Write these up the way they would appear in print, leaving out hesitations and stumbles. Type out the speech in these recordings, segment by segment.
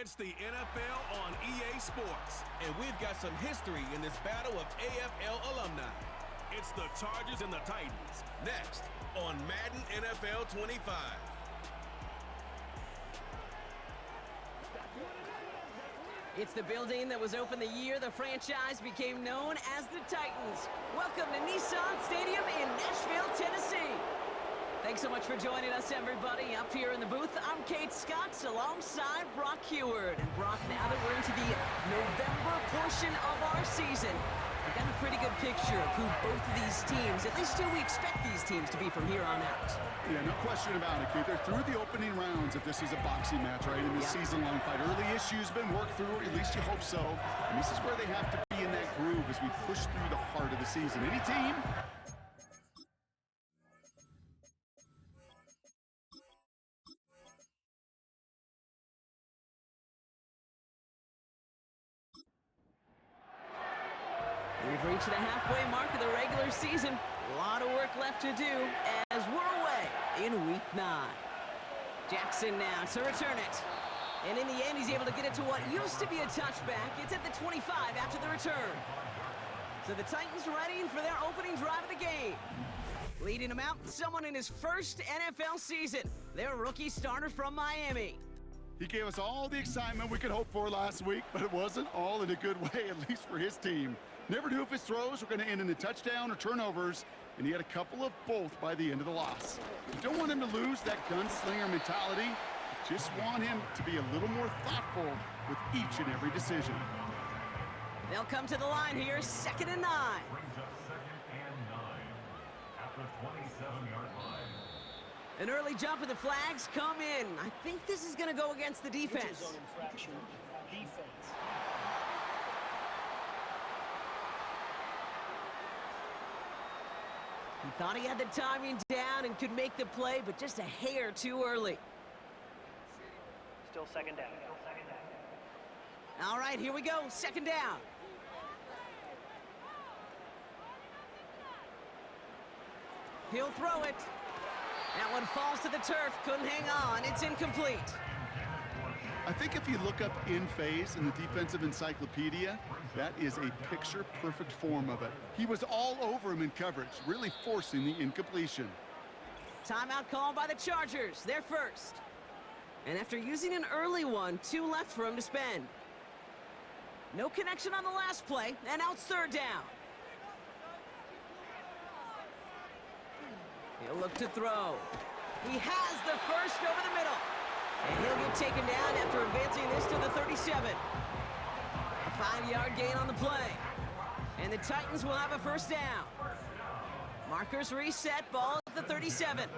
It's the NFL on EA Sports. And we've got some history in this battle of AFL alumni. It's the Chargers and the Titans. Next on Madden NFL 25. It's the building that was open the year the franchise became known as the Titans. Welcome to Nissan Stadium in Nashville, Tennessee. Thanks so much for joining us, everybody. Up here in the booth, I'm Kate Scott alongside Brock Heward. And Brock, now that we're into the November portion of our season, I've got a pretty good picture of who both of these teams, at least who we expect these teams to be from here on out. Yeah, no question about it, Kate. They're through the opening rounds if this is a boxing match, right? In this season-long fight. Early issues been worked through, at least you hope so. And this is where they have to be in that groove as we push through the heart of the season. Any team... We've reached the halfway mark of the regular season. A lot of work left to do as we're away in Week 9. Jackson now to return it. And in the end, he's able to get it to what used to be a touchback. It's at the 25 after the return. So the Titans ready for their opening drive of the game. Leading them out, someone in his first NFL season. Their rookie starter from Miami. He gave us all the excitement we could hope for last week, but it wasn't all in a good way, at least for his team. Never knew if his throws were going to end in a touchdown or turnovers, and he had a couple of both by the end of the loss. You don't want him to lose that gunslinger mentality. You just want him to be a little more thoughtful with each and every decision. They'll come to the line here, 2nd and 9. Brings up 2nd and 9 at the 27-yard line. An early jump and the flags come in. I think this is going to go against the defense. Zone infraction, defense. He thought he had the timing down and could make the play, but just a hair too early. Still second down. All right, here we go. 2nd down. He'll throw it. That one falls to the turf. Couldn't hang on. It's incomplete. I think if you look up in phase in the defensive encyclopedia, that is a picture-perfect form of it. He was all over him in coverage, really forcing the incompletion. Timeout called by the Chargers. They're first. And after using an early one, 2 left for him to spend. No connection on the last play, and now it's 3rd down. He'll look to throw. He has the first over the middle. And he'll get taken down after advancing this to the 37. A 5-yard gain on the play. And the Titans will have a 1st down. Markers reset, ball at the 37.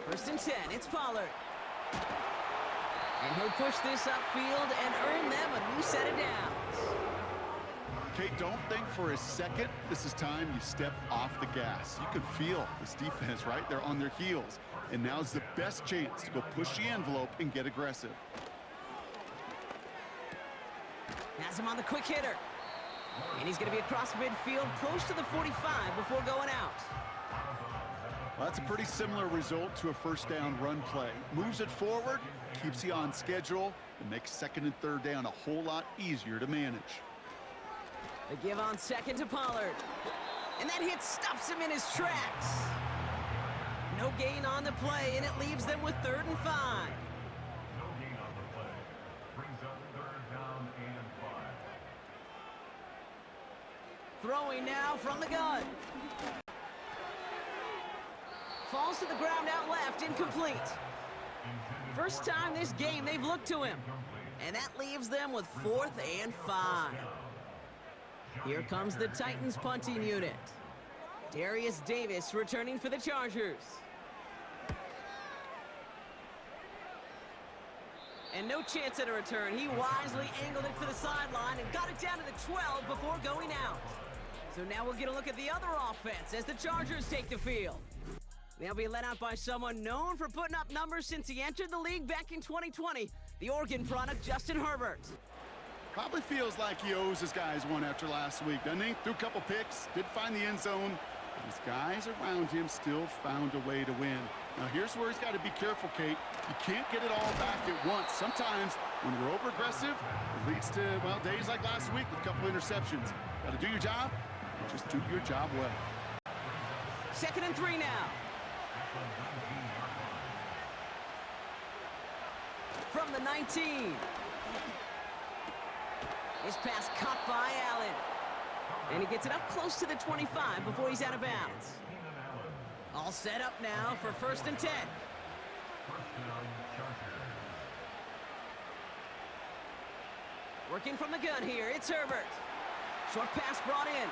1st and 10, it's Pollard. And he'll push this upfield and earn them a new set of downs. Kate, don't think for a second this is time you step off the gas. You can feel this defense, right? They're on their heels. And now's the best chance to go push the envelope and get aggressive. Has him on the quick hitter. And he's going to be across midfield, close to the 45 before going out. Well, that's a pretty similar result to a 1st down run play. Moves it forward, keeps you on schedule, and makes 2nd and 3rd down a whole lot easier to manage. The give on 2nd to Pollard. And that hit stops him in his tracks. No gain on the play, and it leaves them with 3rd and 5. No gain on the play. Brings up 3rd down and 5. Throwing now from the gun. Falls to the ground out left, incomplete. First time this game they've looked to him. And that leaves them with 4th and 5. Here comes the Titans punting unit. Darius Davis returning for the Chargers. And no chance at a return. He wisely angled it for the sideline and got it down to the 12 before going out. So now we'll get a look at the other offense as the Chargers take the field. They'll be led out by someone known for putting up numbers since he entered the league back in 2020, the Oregon product, Justin Herbert. Probably feels like he owes his guys one after last week, doesn't he? Threw a couple picks, did find the end zone. These guys around him still found a way to win. Now here's where he's got to be careful, Kate. You can't get it all back at once. Sometimes when we're over-aggressive, it leads to, well, days like last week with a couple interceptions. Got to do your job, and just do your job well. 2nd and 3 now. From the 19. His pass caught by Allen. And he gets it up close to the 25 before he's out of bounds. All set up now for 1st and 10. Working from the gun here, it's Herbert. Short pass brought in.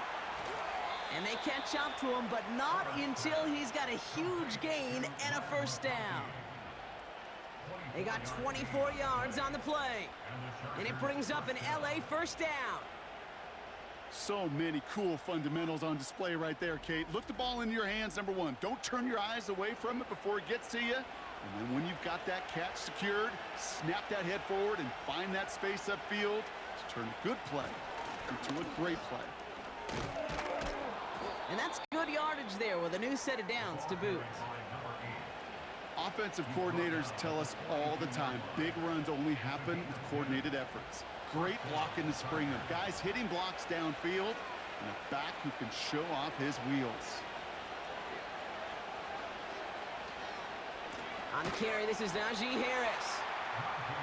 And they catch up to him, but not until he's got a huge gain and a 1st down. They got 24 yards on the play. And it brings up an LA 1st down. So many cool fundamentals on display right there, Kate. Look the ball into your hands, number one. Don't turn your eyes away from it before it gets to you. And then when you've got that catch secured, snap that head forward and find that space upfield to turn a good play into a great play. And that's good yardage there with a new set of downs to boot. Offensive coordinators tell us all the time, big runs only happen with coordinated efforts. Great blocking to spring them. Guys hitting blocks downfield, and a back who can show off his wheels. On the carry, this is Najee Harris.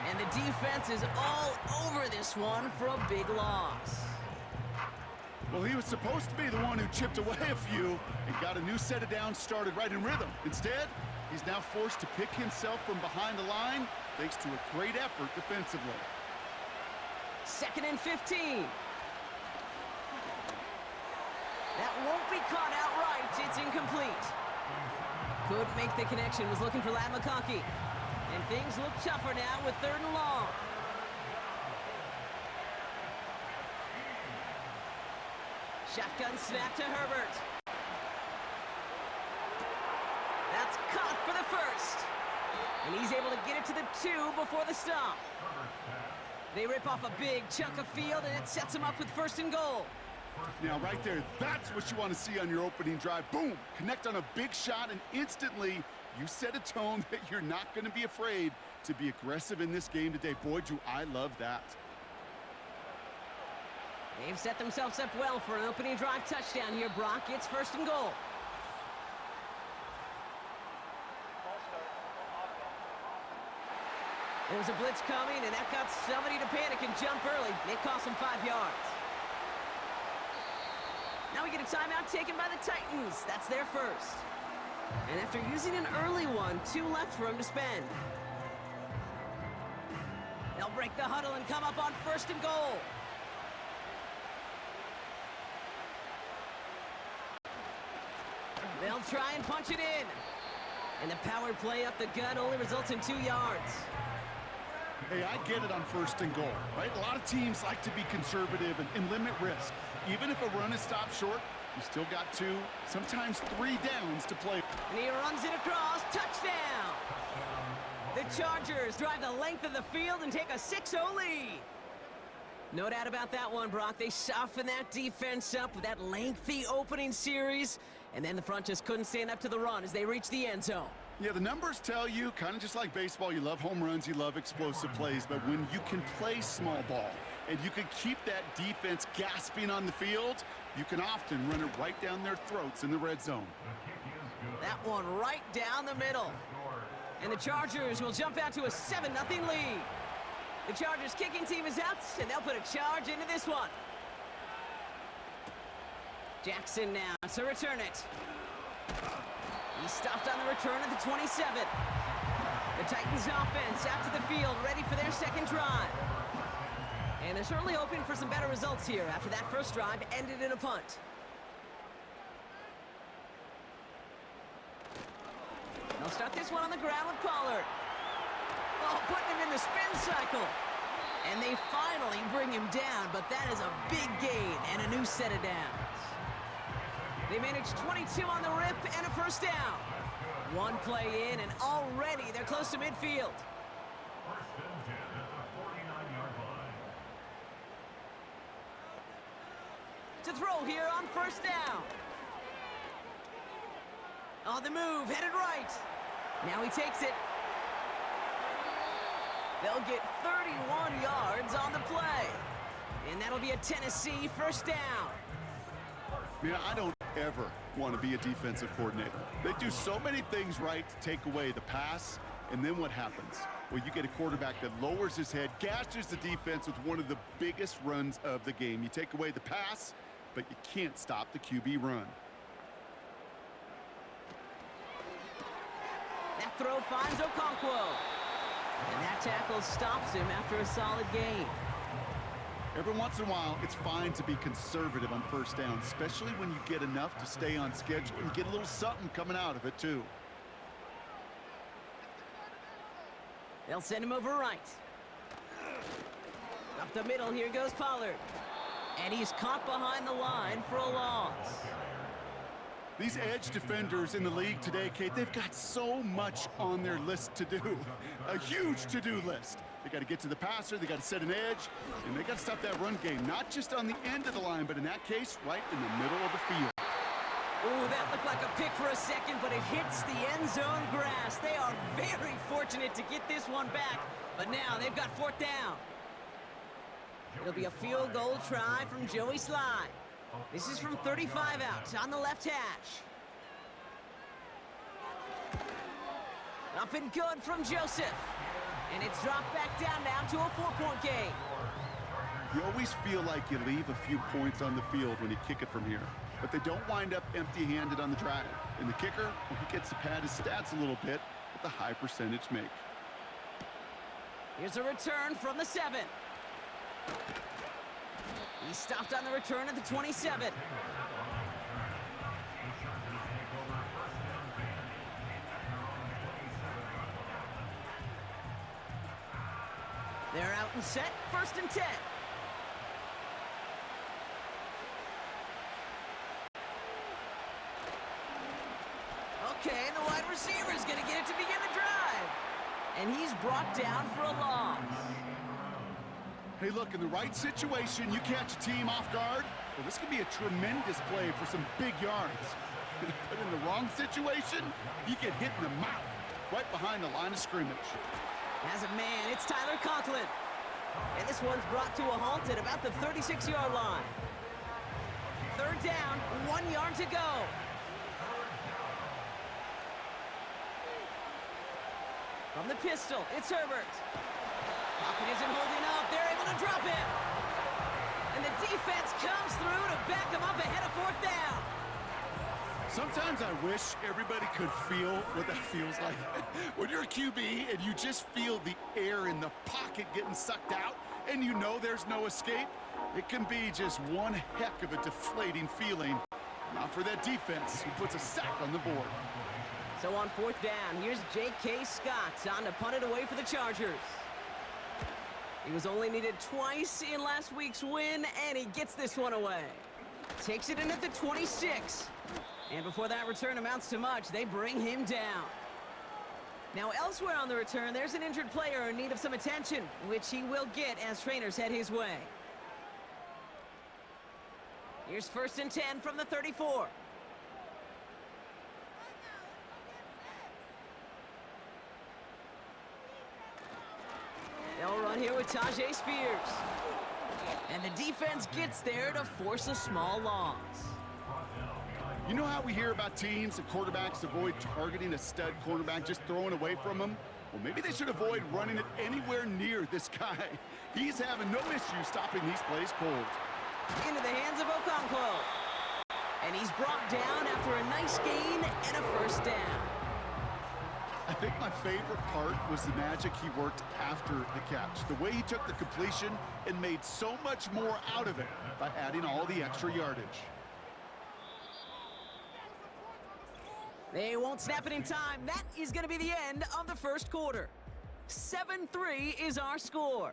And the defense is all over this one for a big loss. Well, he was supposed to be the one who chipped away a few and got a new set of downs started right in rhythm. Instead, he's now forced to pick himself from behind the line thanks to a great effort defensively. 2nd and 15. That won't be caught outright. It's incomplete. Couldn't make the connection. Was looking for Ladd McConkey. And things look tougher now with 3rd and long. Shotgun snap to Herbert. That's caught for the 1st. And he's able to get it to the 2 before the stop. They rip off a big chunk of field, and it sets them up with 1st and goal. Now, right there, that's what you want to see on your opening drive. Boom! Connect on a big shot, and instantly you set a tone that you're not going to be afraid to be aggressive in this game today. Boy, do I love that. They've set themselves up well for an opening drive touchdown here, Brock. It's 1st and goal. There was a blitz coming, and that got somebody to panic and jump early. It cost them 5 yards. Now we get a timeout taken by the Titans. That's their 1st. And after using an early one, 2 left for them to spend. They'll break the huddle and come up on 1st and goal. They'll try and punch it in. And the power play up the gut only results in 2 yards. Hey, I get it on 1st and goal, right? A lot of teams like to be conservative and limit risk. Even if a run is stopped short, you still got 2, sometimes 3 downs to play. And he runs it across. Touchdown! The Chargers drive the length of the field and take a 6-0 lead. No doubt about that one, Brock. They soften that defense up with that lengthy opening series. And then the front just couldn't stand up to the run as they reach the end zone. Yeah, the numbers tell you, kind of just like baseball, you love home runs, you love explosive plays, but when you can play small ball and you can keep that defense gasping on the field, you can often run it right down their throats in the red zone. That one right down the middle. And the Chargers will jump out to a 7-0 lead. The Chargers kicking team is out, and they'll put a charge into this one. Jackson now to return it. He stopped on the return at the 27. The Titans offense out to the field, ready for their 2nd drive. And they're certainly hoping for some better results here after that 1st drive ended in a punt. They'll start this one on the ground with Pollard. Oh, putting him in the spin cycle. And they finally bring him down, but that is a big gain and a new set of downs. They managed 22 on the rip and a 1st down. 1 play in, and already they're close to midfield. 1st and 10 at the 49-yard line. To throw here on 1st down. On the move, headed right. Now he takes it. They'll get 31 yards on the play. And that'll be a Tennessee first down. Man, I don't ever want to be a defensive coordinator. They do so many things right to take away the pass, and then what happens? Well, you get a quarterback that lowers his head, gashes the defense with one of the biggest runs of the game. You take away the pass, but you can't stop the QB run. That throw finds Okonkwo. And that tackle stops him after a solid gain. Every once in a while, it's fine to be conservative on first down, especially when you get enough to stay on schedule and get a little something coming out of it, too. They'll send him over right. Up the middle, here goes Pollard. And he's caught behind the line for a loss. These edge defenders in the league today, Kate, they've got so much on their list to do. A huge to-do list. They got to get to the passer, they got to set an edge, and they got to stop that run game, not just on the end of the line, but in that case, right in the middle of the field. Ooh, that looked like a pick for a second, but it hits the end zone grass. They are very fortunate to get this one back, but now they've got fourth down. It'll be a field goal try from Joey Sly. This is from 35 out on the left hash. Up and good from Joseph. And it's dropped back down now to a 4-point game. You always feel like you leave a few points on the field when you kick it from here, but they don't wind up empty-handed on the drive. And the kicker, well, he gets to pad his stats a little bit with a high percentage make. Here's a return from the 7. He stopped on the return at the 27. They're out and set, 1st and 10. Okay, the wide receiver is going to get it to begin the drive. And he's brought down for a loss. Hey, look, in the right situation, you catch a team off guard. Well, this could be a tremendous play for some big yards. But in the wrong situation, you get hit in the mouth right behind the line of scrimmage. As a man, it's Tyler Conklin. And this one's brought to a halt at about the 36-yard line. 3rd down, 1 yard to go. From the pistol, it's Herbert. Pocket isn't holding up. They're able to drop it. And the defense comes through to back them up ahead of 4th down. Sometimes I wish everybody could feel what that feels like. When you're a QB and you just feel the air in the pocket getting sucked out and you know there's no escape, it can be just one heck of a deflating feeling. Not for that defense who puts a sack on the board. So on 4th down, here's J.K. Scott on to punt it away for the Chargers. He was only needed twice in last week's win, and he gets this one away. Takes it in at the 26. And before that return amounts to much, they bring him down. Now elsewhere on the return, there's an injured player in need of some attention, which he will get as trainers head his way. Here's 1st and 10 from the 34. They'll run here with Tajay Spears. And the defense gets there to force a small loss. You know how we hear about teams and quarterbacks avoid targeting a stud cornerback, just throwing away from him? Well, maybe they should avoid running it anywhere near this guy. He's having no issue stopping these plays cold. Into the hands of Okonkwo. And he's brought down after a nice gain and a 1st down. I think my favorite part was the magic he worked after the catch. The way he took the completion and made so much more out of it by adding all the extra yardage. They won't snap it in time. That is going to be the end of the 1st quarter. 7-3 is our score.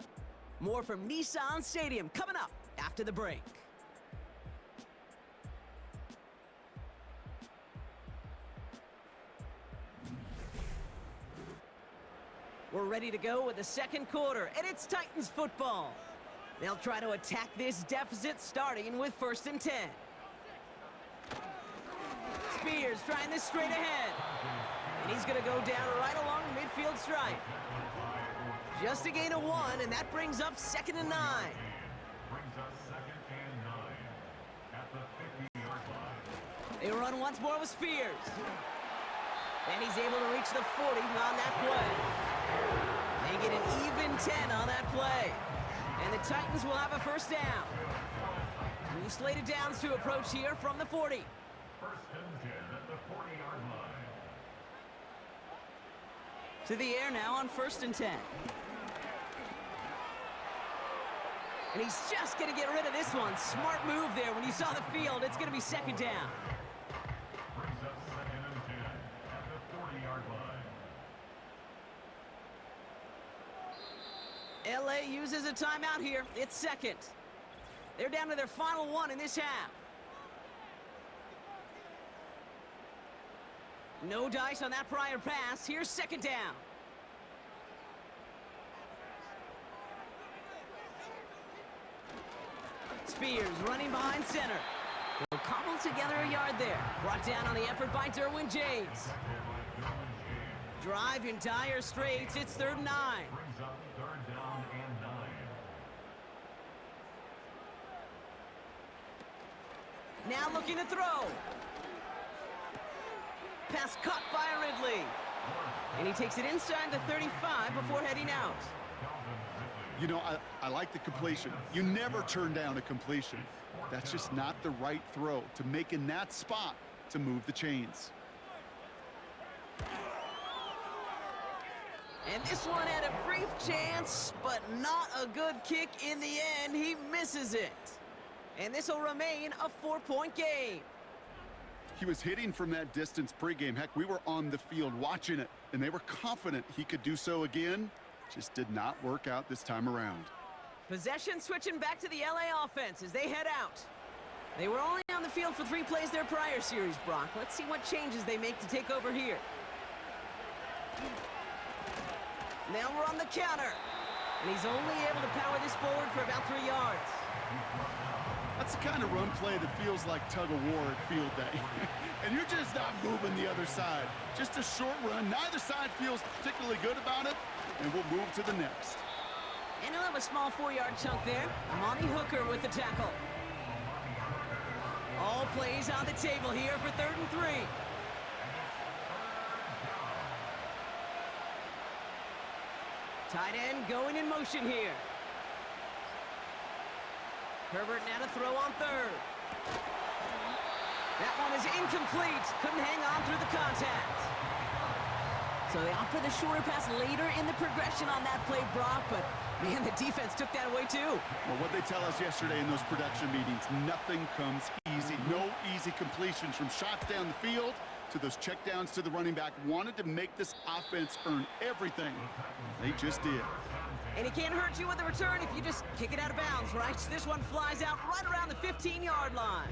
More from Nissan Stadium coming up after the break. We're ready to go with the 2nd quarter, and it's Titans football. They'll try to attack this deficit starting with 1st and 10. Spears trying this straight ahead. And he's going to go down right along the midfield stripe. Just a gain of 1, and that brings up 2nd and 9. Brings up 2nd and 9 at the 50-yard line. They run once more with Spears. And he's able to reach the 40 on that play. They get an even 10 on that play. And the Titans will have a first down. New slated downs to approach here from the 40. First and 10 at the 40-yard line. To the air now on 1st and 10. And he's just going to get rid of this one. Smart move there. When you saw the field, it's going to be 2nd down. Brings up 2nd and 10 at the 40-yard line. LA uses a timeout here. It's 2nd. They're down to their final 1 in this half. No dice on that prior pass. Here's 2nd down. Spears running behind center. He'll cobble together a yard there. Brought down on the effort by Derwin James. Drive in dire straits. It's 3rd and 9. Brings up 3rd down and 9. Now looking to throw. Pass caught by Ridley. And he takes it inside the 35 before heading out. You know, I like the completion. You never turn down a completion. That's just not the right throw to make in that spot to move the chains. And this one had a brief chance, but not a good kick in the end. He misses it. And this will remain a 4-point game. He was hitting from that distance pregame. Heck, we were on the field watching it, and they were confident he could do so again. Just did not work out this time around. Possession switching back to the LA offense as they head out. They were only on the field for 3 plays their prior series, Brock. Let's see what changes they make to take over here. Now we're on the counter. And he's only able to power this forward for about 3 yards. That's the kind of run play that feels like tug-of-war at field day. And you're just not moving the other side. Just a short run. Neither side feels particularly good about it, and we'll move to the next. And he'll have a small 4-yard chunk there. Monty Hooker with the tackle. All plays on the table here for 3rd and 3. Tight end going in motion here. Herbert now to throw on 3rd. That one is incomplete. Couldn't hang on through the contact. So they opt for the shorter pass later in the progression on that play, Brock, but man, the defense took that away too. Well, what they tell us yesterday in those production meetings, nothing comes easy. No easy completions from shots down the field to those checkdowns to the running back. Wanted to make this offense earn everything. They just did. And it can't hurt you with the return if you just kick it out of bounds, right? This one flies out right around the 15-yard line.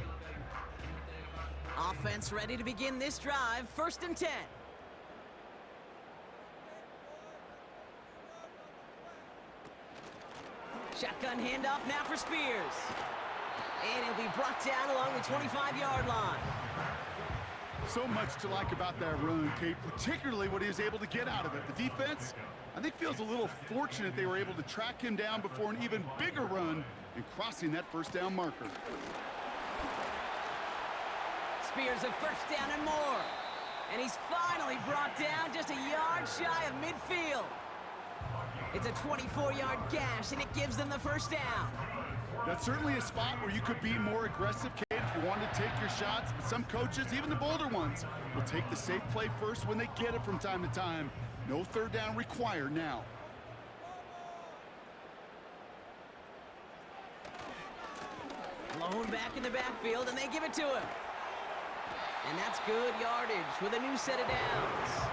Offense ready to begin this drive. 1st and 10. Shotgun handoff now for Spears. And he'll be brought down along the 25-yard line. So much to like about that run, Kate, particularly what he was able to get out of it. The defense, I think, feels a little fortunate they were able to track him down before an even bigger run and crossing that 1st down marker. Spears a 1st down and more. And he's finally brought down just a yard shy of midfield. It's a 24-yard gash, and it gives them the 1st down. That's certainly a spot where you could be more aggressive, Kate, if you wanted to take your shots. But some coaches, even the bolder ones, will take the safe play first when they get it from time to time. No 3rd down required now. Blown back in the backfield, and they give it to him. And that's good yardage with a new set of downs.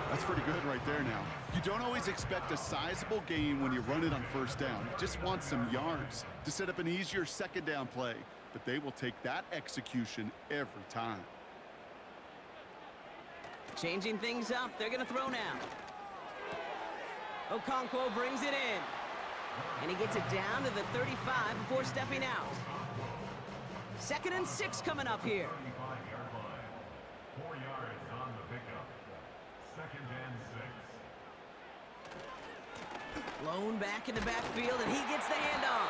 That's pretty good right there now. You don't always expect a sizable gain when you run it on 1st down. You just want some yards to set up an easier 2nd down play. But they will take that execution every time. Changing things up. They're going to throw now. Okonkwo brings it in. And he gets it down to the 35 before stepping out. 2nd and 6 coming up here. Blown back in the backfield, and he gets the handoff.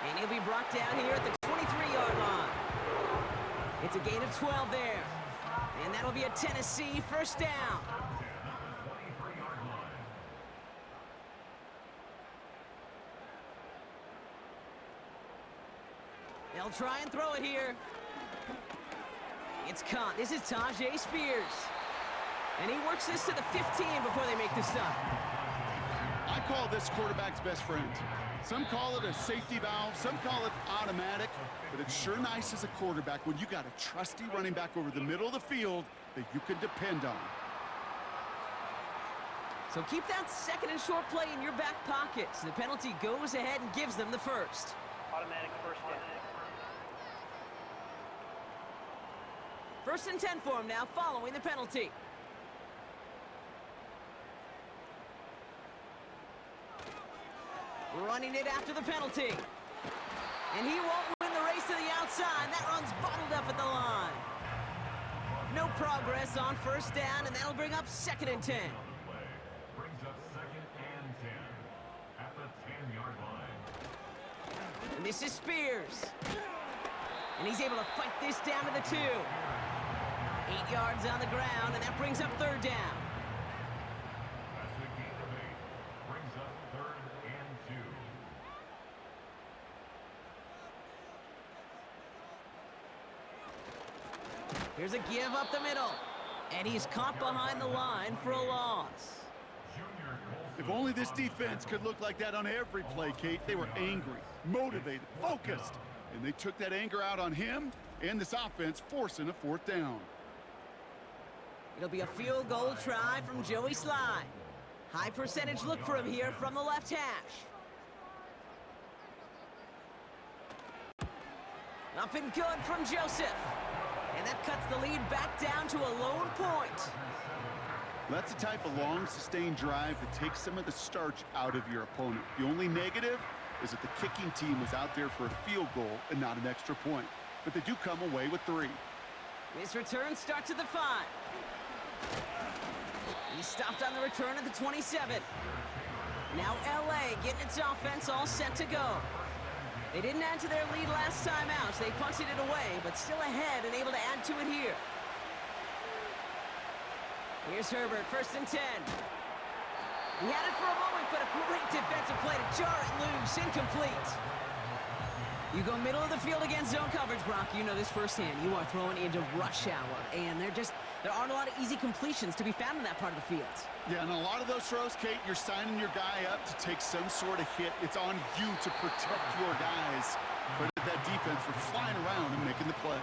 And he'll be brought down here at the 23-yard line. It's a gain of 12 there. And that'll be a Tennessee first down. They'll try and throw it here. It's caught. This is Tyjae Spears. And he works this to the 15 before they make the stop. I call this quarterback's best friend. Some call it a safety valve, some call it automatic, but it's sure nice as a quarterback when you got a trusty running back over the middle of the field that you can depend on. So keep that second and short play in your back pocket. So the penalty goes ahead and gives them the first. Automatic first down. First and 10 for him now, following the penalty. Running it after the penalty. And he won't win the race to the outside. That run's bottled up at the line. No progress on first down, and that'll bring up second and 10. Brings up second and 10 at the 10-yard line. And this is Spears. And he's able to fight this down to the 2. 8 yards on the ground, and that brings up third down. That's a gain of 8. Brings up third and 2. Here's a give up the middle. And he's caught behind the line for a loss. If only this defense could look like that on every play, Kate. They were angry, motivated, focused, and they took that anger out on him and this offense, forcing a fourth down. It'll be a field goal try from Joey Slye. High percentage look for him here from the left hash. Up and good from Joseph. And that cuts the lead back down to a lone point. That's the type of long, sustained drive that takes some of the starch out of your opponent. The only negative is that the kicking team was out there for a field goal and not an extra point. But they do come away with 3. This return starts at the 5. He stopped on the return at the 27. Now LA getting its offense all set to go. They didn't add to their lead last time out, so they punted it away, but still ahead and able to add to it here. Here's Herbert, first and 10. He had it for a moment, but a great defensive play to jar it loose, incomplete. You go middle of the field against zone coverage, Brock. You know this firsthand. You are throwing into rush hour, and there aren't a lot of easy completions to be found in that part of the field. Yeah, and a lot of those throws, Kate, you're signing your guy up to take some sort of hit. It's on you to protect your guys. But that defense for flying around and making the play.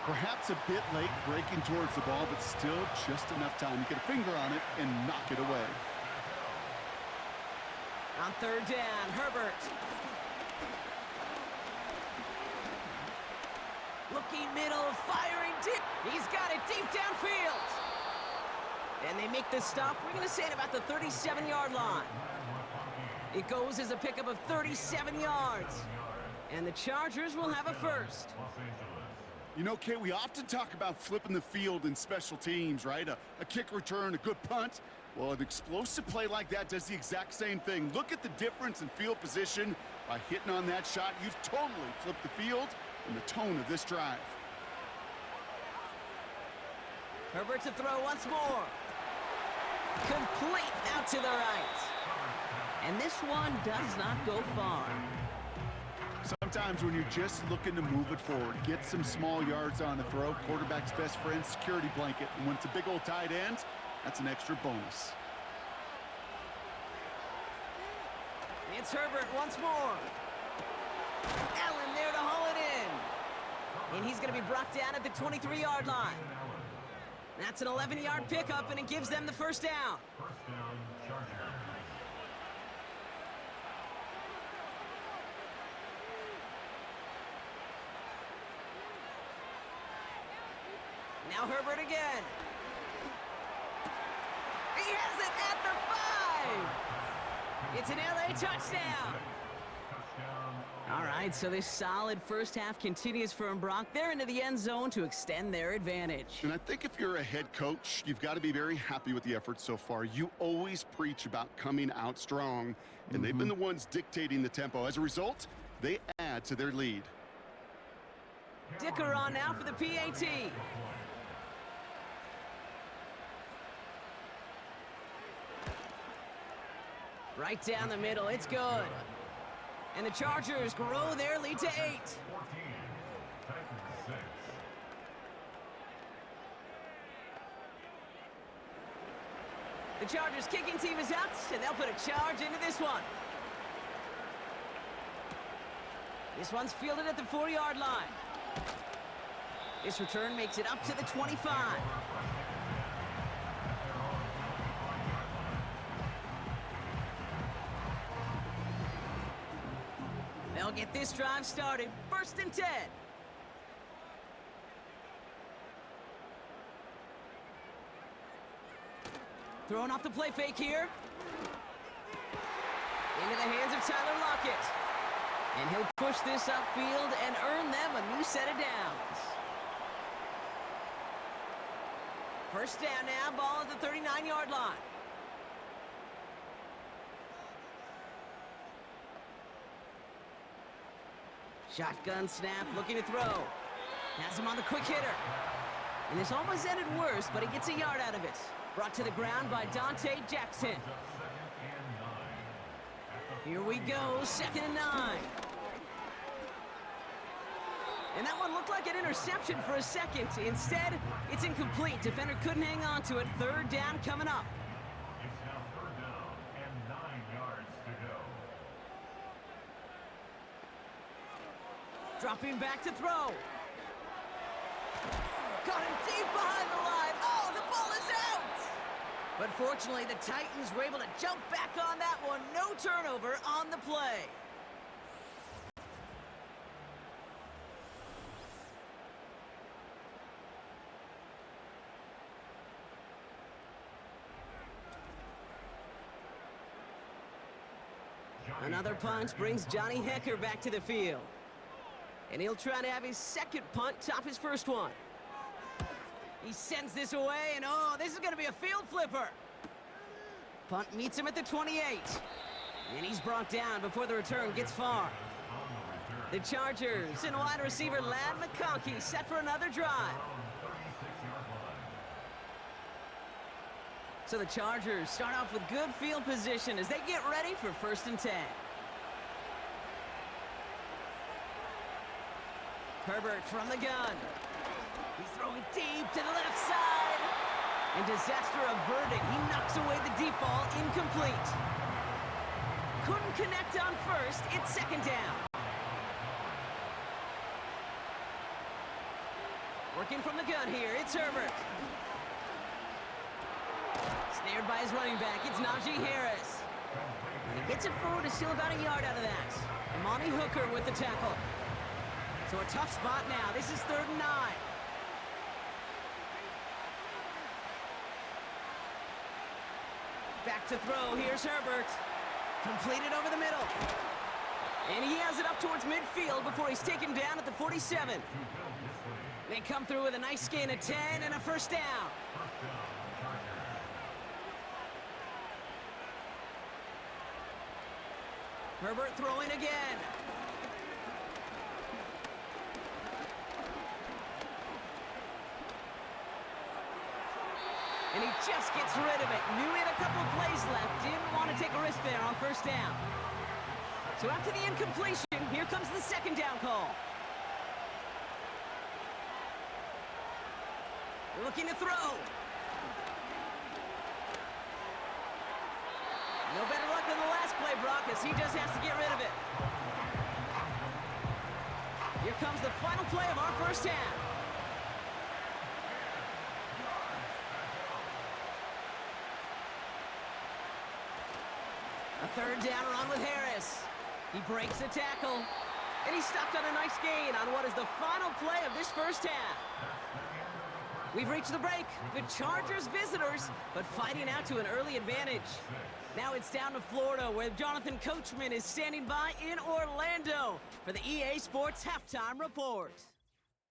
Perhaps a bit late breaking towards the ball, but still just enough time to get a finger on it and knock it away. On third down, Herbert. Looking middle, firing deep. He's got it deep downfield. And they make the stop. We're going to say it about the 37-yard line. It goes as a pickup of 37 yards. And the Chargers will have a first. You know, Kate, we often talk about flipping the field in special teams, right? A kick return, a good punt. Well, an explosive play like that does the exact same thing. Look at the difference in field position. By hitting on that shot, you've totally flipped the field and the tone of this drive. Herbert to throw once more. Complete out to the right. And this one does not go far. Sometimes when you're just looking to move it forward, get some small yards on the throw, quarterback's best friend, security blanket. And when it's a big old tight end, that's an extra bonus. It's Herbert once more. Allen there to haul it in. And he's going to be brought down at the 23-yard line. That's an 11-yard pickup, and it gives them the first down. First down, Chargers. Now Herbert again. He has it at the 5. It's an LA touchdown. All right, so this solid first half continues for Brock. They're into the end zone to extend their advantage. And I think if you're a head coach, you've got to be very happy with the effort so far. You always preach about coming out strong, and they've been the ones dictating the tempo. As a result, they add to their lead. Dicker on now for the PAT. Right down the middle, it's good. And the Chargers grow their lead to 8. 14, Titans 6. The Chargers kicking team is out, and they'll put a charge into this one. This one's fielded at the 4-yard line. This return makes it up to the 25. They'll get this drive started. 1st and 10. Throwing off the play fake here. Into the hands of Tyler Lockett. And he'll push this upfield and earn them a new set of downs. 1st down now, ball at the 39-yard line. Shotgun snap, looking to throw. Has him on the quick hitter. And this almost ended worse, but he gets a yard out of it. Brought to the ground by Dante Jackson. Here we go, 2nd and 9. And that one looked like an interception for a second. Instead, it's incomplete. Defender couldn't hang on to it. 3rd down coming up. It's now 3rd down and 9 yards to go. Dropping back to throw. Got him deep behind the line. Oh, the ball is out! But fortunately, the Titans were able to jump back on that one. No turnover on the play. Another punt brings Johnny Hekker back to the field. And he'll try to have his 2nd punt top his 1st one. He sends this away, and oh, this is going to be a field flipper. Punt meets him at the 28. And he's brought down before the return gets far. The Chargers and wide receiver Ladd McConkey set for another drive. So the Chargers start off with good field position as they get ready for 1st and 10. Herbert from the gun. He's throwing deep to the left side. And disaster averted. He knocks away the deep ball, incomplete. Couldn't connect on 1st. It's 2nd down. Working from the gun here, it's Herbert. Snared by his running back, it's Najee Harris. And he gets it forward to steal about a yard out of that. Amani Hooker with the tackle. So a tough spot now. This is 3rd and 9. Back to throw. Here's Herbert. Completed over the middle. And he has it up towards midfield before he's taken down at the 47. They come through with a nice gain of 10 and a 1st down. Herbert throwing again. And he just gets rid of it. Knew he had a couple of plays left. Didn't want to take a risk there on 1st down. So after the incompletion, here comes the 2nd down call. Looking to throw. No better luck than the last play, Brock, as he just has to get rid of it. Here comes the final play of our 1st half. A 3rd down run with Harris. He breaks the tackle, and he stopped on a nice gain on what is the final play of this 1st half. We've reached the break. The Chargers visitors, but fighting out to an early advantage. Now it's down to Florida, where Jonathan Coachman is standing by in Orlando for the EA Sports Halftime Report.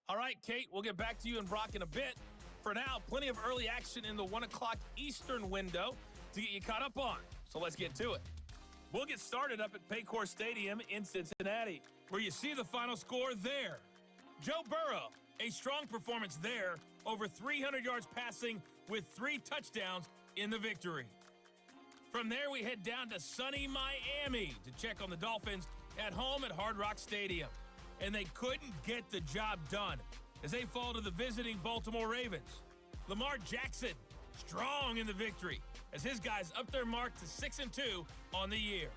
All right, Kate, we'll get back to you and Brock in a bit. For now, plenty of early action in the 1 o'clock Eastern window to get you caught up on. So let's get to it. We'll get started up at Paycor Stadium in Cincinnati, where you see the final score there. Joe Burrow, a strong performance there, over 300 yards passing with 3 touchdowns in the victory. From there, we head down to sunny Miami to check on the Dolphins at home at Hard Rock Stadium. And they couldn't get the job done as they fall to the visiting Baltimore Ravens. Lamar Jackson, strong in the victory as his guys up their mark to 6-2 on the year.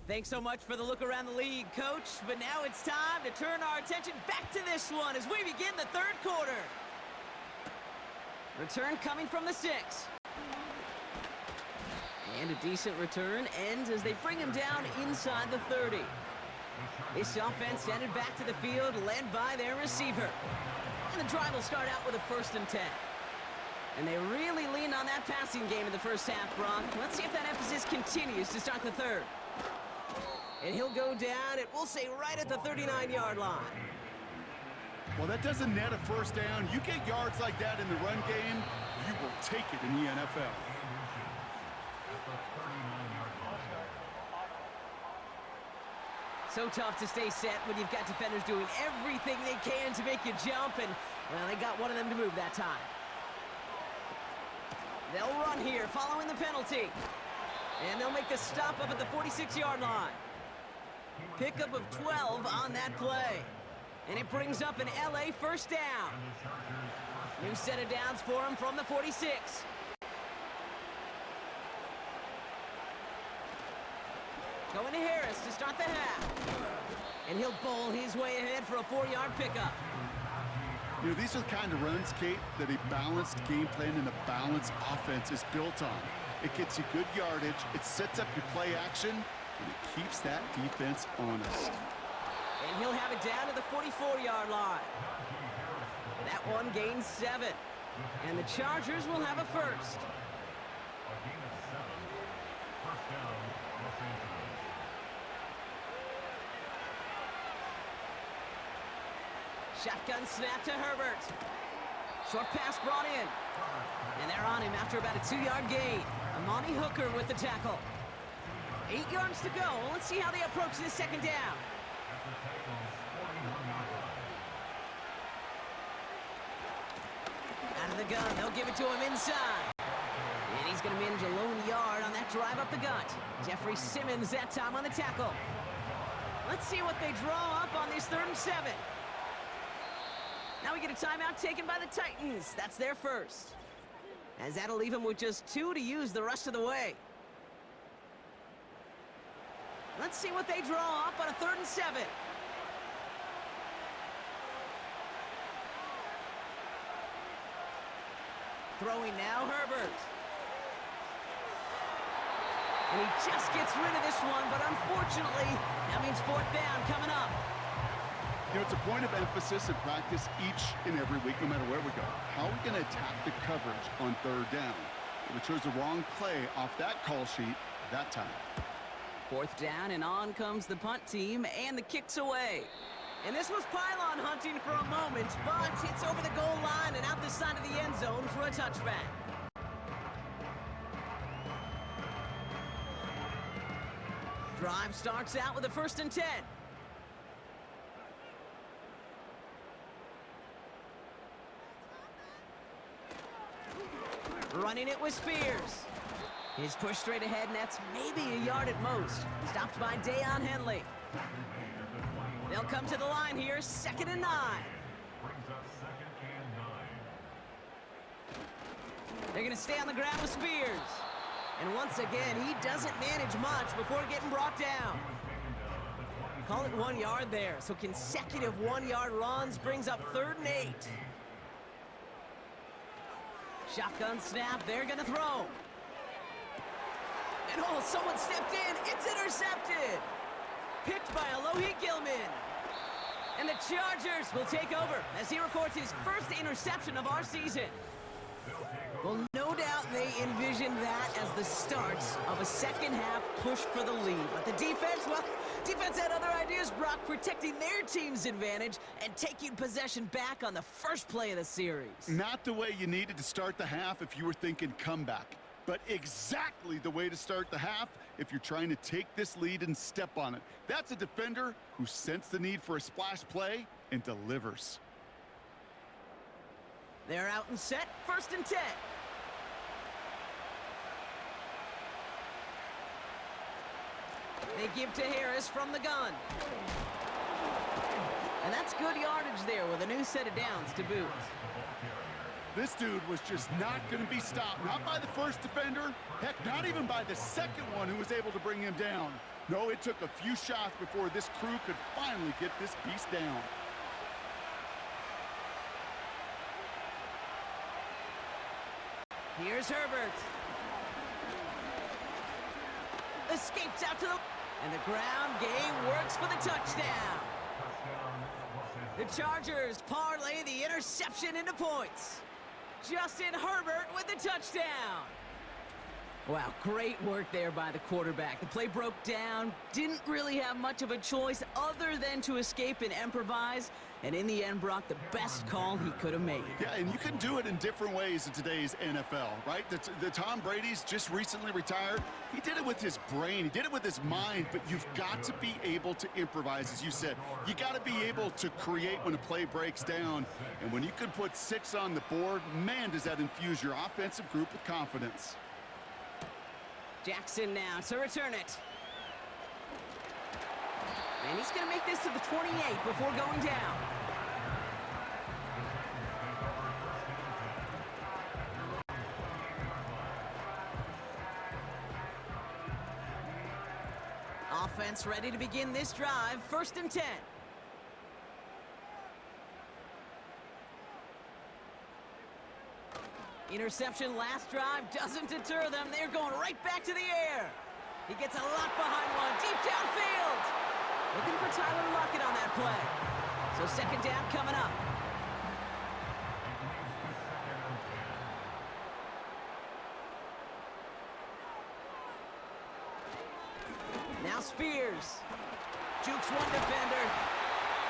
Thanks so much for the look around the league, Coach. But now it's time to turn our attention back to this one as we begin the third quarter. Return coming from the 6. And a decent return ends as they bring him down inside the 30. This offense headed back to the field, led by their receiver. And the drive will start out with a 1st and 10. And they really leaned on that passing game in the first half, Brock. Let's see if that emphasis continues to start the third. And he'll go down, we'll say right at the 39-yard line. Well, that doesn't net a first down. You get yards like that in the run game, you will take it in the NFL. So tough to stay set when you've got defenders doing everything they can to make you jump, and, well, they got one of them to move that time. They'll run here, following the penalty. And they'll make the stop up at the 46-yard line. Pickup of 12 on that play. And it brings up an LA first down. New set of downs for him from the 46. Going to Harris to start the half. And he'll bowl his way ahead for a 4-yard pickup. You know, these are the kind of runs, Kate, that a balanced game plan and a balanced offense is built on. It gets you good yardage, it sets up your play action, and it keeps that defense honest. And he'll have it down to the 44-yard line. That one gains 7. And the Chargers will have a first. Shotgun snap to Herbert. Short pass brought in. And they're on him after about a 2-yard gain. Amani Hooker with the tackle. 8 yards to go. Let's see how they approach this second down. Out of the gun. They'll give it to him inside. And he's going to manage a lone yard on that drive up the gut. Jeffrey Simmons that time on the tackle. Let's see what they draw up on this 3rd and 7. Now we get a timeout taken by the Titans. That's their first. As that'll leave them with just 2 to use the rest of the way. Let's see what they draw up on a 3rd and 7. Throwing now, Herbert. And he just gets rid of this one, but unfortunately, that means 4th down coming up. You know, it's a point of emphasis in practice each and every week, no matter where we go. How are we going to attack the coverage on 3rd down? We chose the wrong play off that call sheet that time. 4th down, and on comes the punt team, and the kick's away. And this was pylon hunting for a moment, but it's over the goal line and out the side of the end zone for a touchback. Drive starts out with a 1st and 10. Running it with Spears. His push straight ahead, and that's maybe a yard at most. Stopped by Deion Henley. They'll come to the line here, 2nd and 9. They're going to stay on the ground with Spears. And once again, he doesn't manage much before getting brought down. Call it 1 yard there. So consecutive 1-yard runs brings up 3rd and 8. Shotgun snap. They're going to throw. And oh, someone stepped in. It's intercepted. Picked by Alohi Gilman. And the Chargers will take over as he records his first interception of our season. Well, no doubt they envisioned that as the start of a second-half push for the lead. But the defense, well, defense had other ideas, Brock, protecting their team's advantage and taking possession back on the first play of the series. Not the way you needed to start the half if you were thinking comeback, but exactly the way to start the half if you're trying to take this lead and step on it. That's a defender who sensed the need for a splash play and delivers. They're out and set, 1st and 10. They give to Harris from the gun. And that's good yardage there with a new set of downs to boot. This dude was just not going to be stopped. Not by the first defender. Heck, not even by the second one who was able to bring him down. No, it took a few shots before this crew could finally get this beast down. Here's Herbert. Escapes out to the... And the ground game works for the touchdown. The Chargers parlay the interception into points. Justin Herbert with the touchdown. Wow, great work there by the quarterback. The play broke down, didn't really have much of a choice other than to escape and improvise. And in the end, Brock, the best call he could have made. Yeah, and you can do it in different ways in today's NFL, right? The Tom Brady's just recently retired. He did it with his brain. He did it with his mind, but you've got to be able to improvise, as you said. You got to be able to create when a play breaks down. And when you can put 6 on the board, man, does that infuse your offensive group with confidence. Jackson now to return it. And he's going to make this to the 28 before going down. Offense ready to begin this drive. 1st and 10. Interception last drive doesn't deter them. They're going right back to the air. He gets a lock behind one, deep downfield. Looking for Tyler Lockett on that play. So 2nd down coming up. Now Spears. Jukes one defender.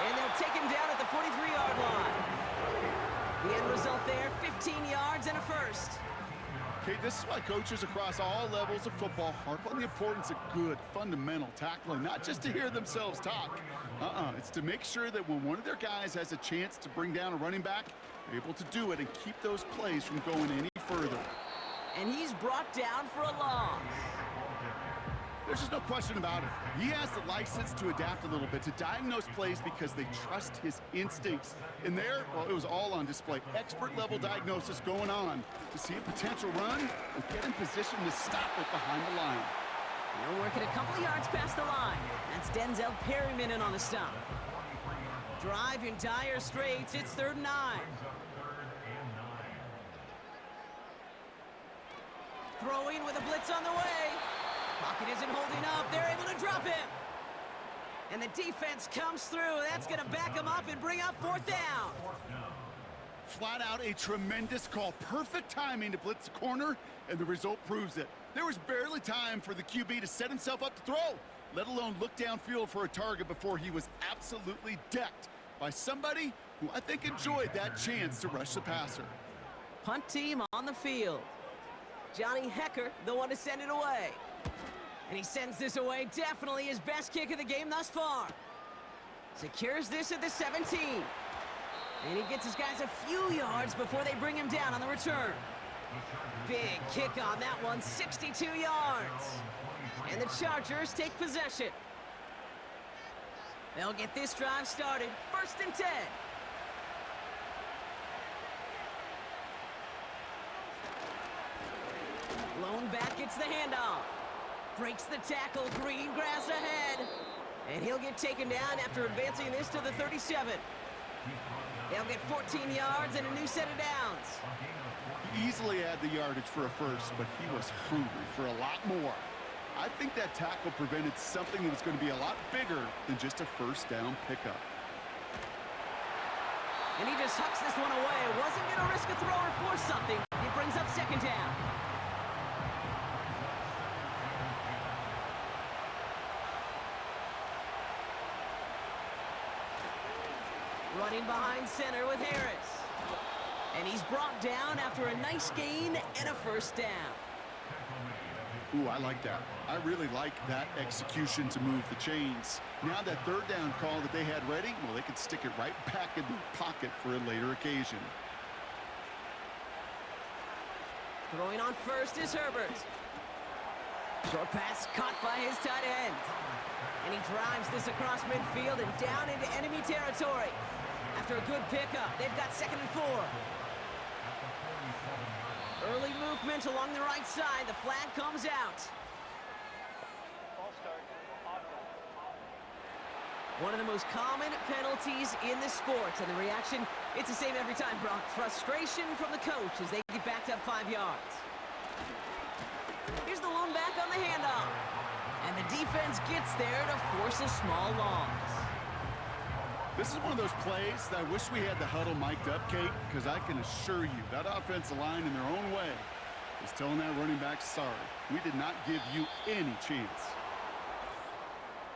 And they'll take him down at the 43-yard line. The end result there, 15 yards and a first. Okay, this is why coaches across all levels of football harp on the importance of good, fundamental tackling, not just to hear themselves talk. It's to make sure that when one of their guys has a chance to bring down a running back, they're able to do it and keep those plays from going any further. And he's brought down for a loss. There's just no question about it. He has the license to adapt a little bit, to diagnose plays because they trust his instincts. And there, well, it was all on display. Expert-level diagnosis going on to see a potential run and get in position to stop it behind the line. They're working a couple of yards past the line. That's Denzel Perryman in on the stop. Drive in dire straits. It's 3rd and 9. Throwing with a blitz on the way. Pocket isn't holding up. They're able to drop him. And the defense comes through. That's going to back him up and bring up 4th down. Flat out a tremendous call. Perfect timing to blitz the corner, and the result proves it. There was barely time for the QB to set himself up to throw, let alone look downfield for a target before he was absolutely decked by somebody who I think enjoyed that chance to rush the passer. Punt team on the field. Johnny Hecker, the one to send it away. And he sends this away, definitely his best kick of the game thus far. Secures this at the 17. And he gets his guys a few yards before they bring him down on the return. Big kick on that one, 62 yards. And the Chargers take possession. They'll get this drive started, 1st and 10. Lone back gets the handoff. Breaks the tackle, green grass ahead. And he'll get taken down after advancing this to the 37. They'll get 14 yards and a new set of downs. He easily had the yardage for a first, but he was hungry for a lot more. I think that tackle prevented something that was going to be a lot bigger than just a first down pickup. And he just hucks this one away. Wasn't going to risk a throw or force something. It brings up second down. Running behind center with Harris. And he's brought down after a nice gain and a first down. Ooh, I like that. I really like that execution to move the chains. Now that third down call that they had ready, well, they could stick it right back in their pocket for a later occasion. Throwing on first is Herbert. Short pass caught by his tight end. And he drives this across midfield and down into enemy territory. After a good pickup, they've got 2nd and 4. Early movement along the right side. The flag comes out. Ball start. One of the most common penalties in the sport. And the reaction, it's the same every time, Brock. Frustration from the coach as they get backed up 5 yards. Here's the lone back on the handoff. And the defense gets there to force a small loss. This is one of those plays that I wish we had the huddle mic'd up, Kate, because I can assure you that offensive line in their own way is telling that running back, sorry, we did not give you any chance.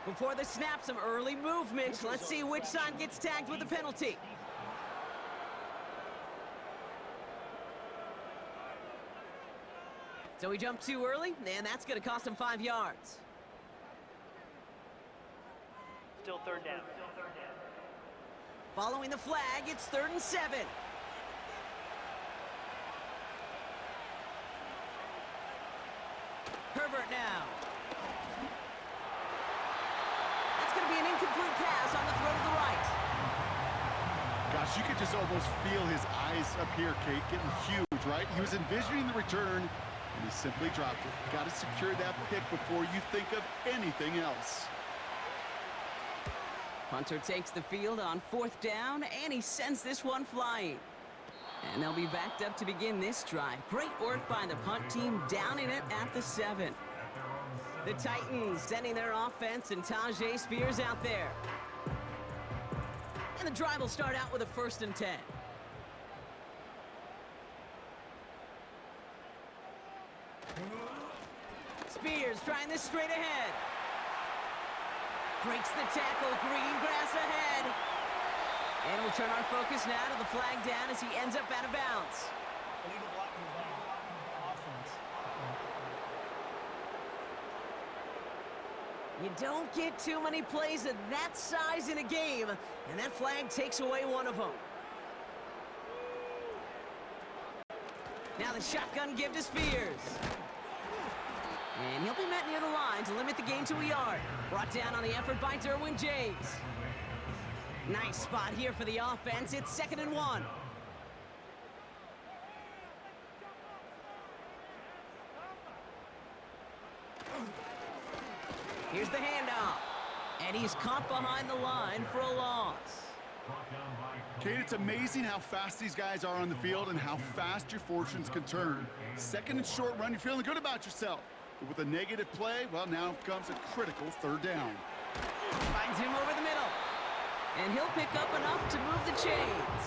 Before the snap, some early movement. Let's see which side gets tagged with the penalty. So he jumped too early, and that's going to cost him 5 yards. Still third down. Following the flag, it's 3rd and 7. Herbert now. That's going to be an incomplete pass on the throw to the right. Gosh, you could just almost feel his eyes up here, Kate, getting huge, right? He was envisioning the return, and he simply dropped it. Got to secure that pick before you think of anything else. Punter takes the field on 4th down, and he sends this one flying. And they'll be backed up to begin this drive. Great work by the punt team, downing it at the 7. The Titans sending their offense and Tyjae Spears out there. And the drive will start out with a 1st and 10. Spears trying this straight ahead. Breaks the tackle, green grass ahead. And we'll turn our focus now to the flag down as he ends up out of bounds. Illegal blocking by offense. You don't get too many plays of that size in a game, and that flag takes away one of them. Now the shotgun give to Spears. And he'll be met near the line to limit the gain to a yard. Brought down on the effort by Derwin James. Nice spot here for the offense. It's 2nd and 1. Here's the handoff. And he's caught behind the line for a loss. Kate, it's amazing how fast these guys are on the field and how fast your fortunes can turn. 2nd and short run, you're feeling good about yourself. But with a negative play, well, now comes a critical 3rd down. Finds him over the middle. And he'll pick up enough to move the chains.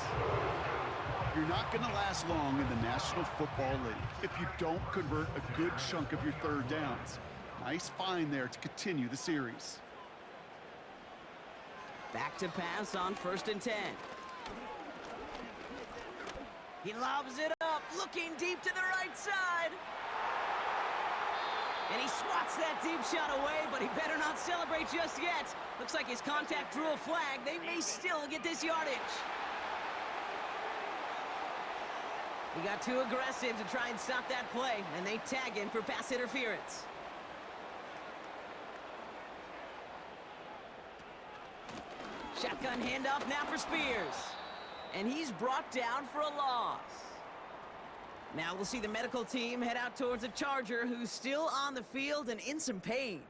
You're not going to last long in the National Football League if you don't convert a good chunk of your 3rd downs. Nice find there to continue the series. Back to pass on 1st and 10. He lobs it up, looking deep to the right side. And he swats that deep shot away, but he better not celebrate just yet. Looks like his contact drew a flag. They may still get this yardage. He got too aggressive to try and stop that play, and they tag him for pass interference. Shotgun handoff now for Spears. And he's brought down for a loss. Now we'll see the medical team head out towards a Charger who's still on the field and in some pain.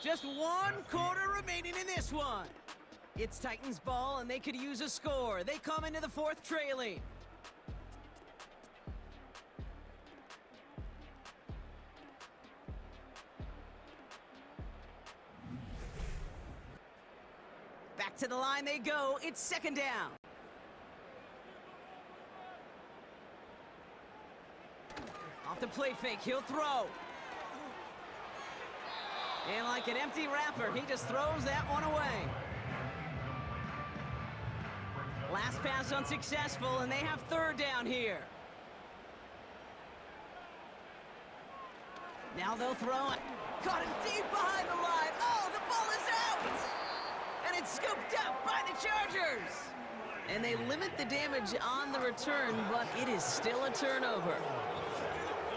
Just 1 quarter remaining in this one. It's Titans ball, and they could use a score. They come into the fourth trailing. Back to the line they go. It's second down. Off the play fake, he'll throw. And like an empty wrapper, he just throws that one away. Last pass unsuccessful, and they have third down here. Now they'll throw it. Caught it deep behind the line. Oh, the ball is out! And it's scooped up by the Chargers. And they limit the damage on the return, but it is still a turnover.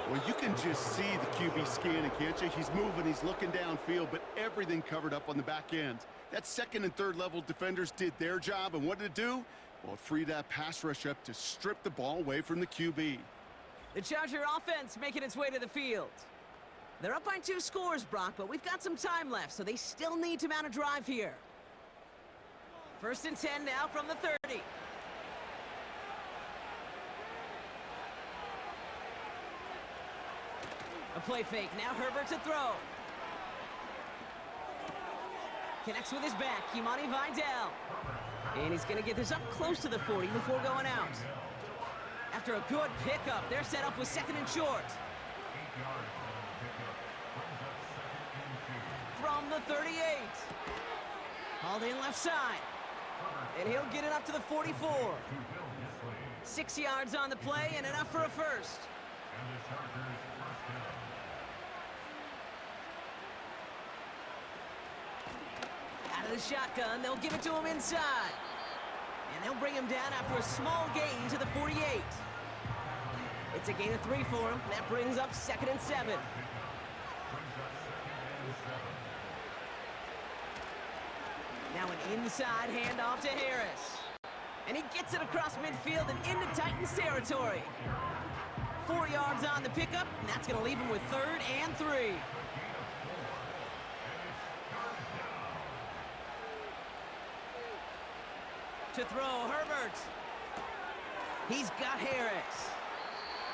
Well, you can just see the QB scanning, can't you? He's moving, he's looking downfield, but everything covered up on the back end. That second and third level defenders did their job, and what did it do? Well, it freed that pass rush up to strip the ball away from the QB. The Charger offense making its way to the field. They're up by 2 scores, Brock, but we've got some time left, so they still need to mount a drive here. First and 10 now from the 30. A play fake, now Herbert to throw. Connects with his back, Kimani Vidal. And he's going to get this up close to the 40 before going out. After a good pickup, they're set up with second and short. From the 38. Hauled in left side. And he'll get it up to the 44. 6 yards on the play and enough for a first. Out of the shotgun, they'll give it to him inside. And they'll bring him down after a small gain to the 48. It's a gain of 3 for him. That brings up second and 7. Now an inside handoff to Harris. And he gets it across midfield and into Titans territory. 4 yards on the pickup, and that's going to leave him with third and 3. To throw, Herbert. He's got Harris.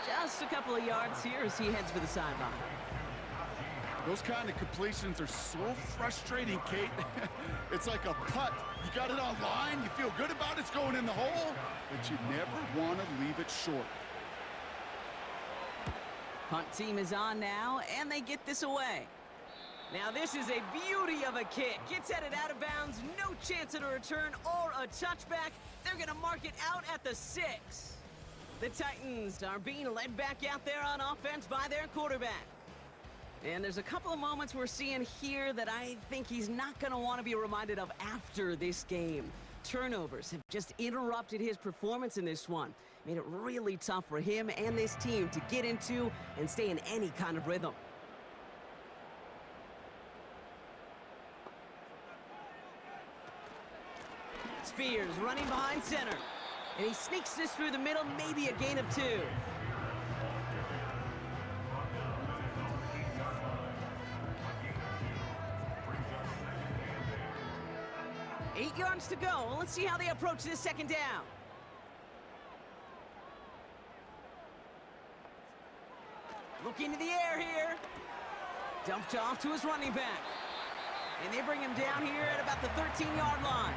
Just a couple of yards here as he heads for the sideline. Those kind of completions are so frustrating, Kate. It's like a putt. You got it on line, you feel good about it, it's going in the hole, but you never want to leave it short. Punt team is on now, and they get this away. Now this is a beauty of a kick. Gets headed out of bounds, no chance at a return or a touchback. They're going to mark it out at the 6. The Titans are being led back out there on offense by their quarterback. And there's a couple of moments we're seeing here that I think he's not going to want to be reminded of after this game. Turnovers have just interrupted his performance in this one. Made it really tough for him and this team to get into and stay in any kind of rhythm. Spears running behind center. And he sneaks this through the middle, maybe a gain of 2. 8 yards to go. Well, let's see how they approach this second down. Looking to the air here. Dumped off to his running back. And they bring him down here at about the 13-yard line.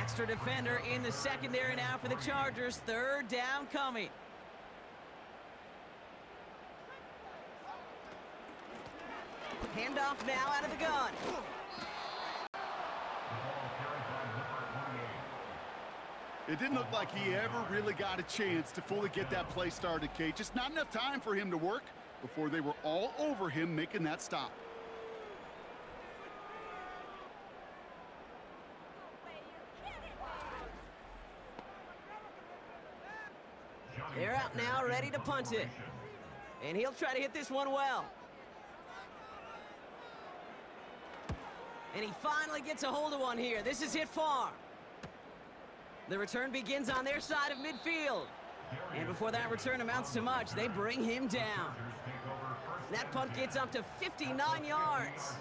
Extra defender in the secondary now for the Chargers. Third down coming. Handoff now out of the gun. It didn't look like he ever really got a chance to fully get that play started, Kate. Just not enough time for him to work before they were all over him making that stop. They're out now, ready to punt it. And he'll try to hit this one well. And he finally gets a hold of one here. This is hit far. The return begins on their side of midfield. And before that return amounts to much, they bring him down. That punt gets up to 59 yards.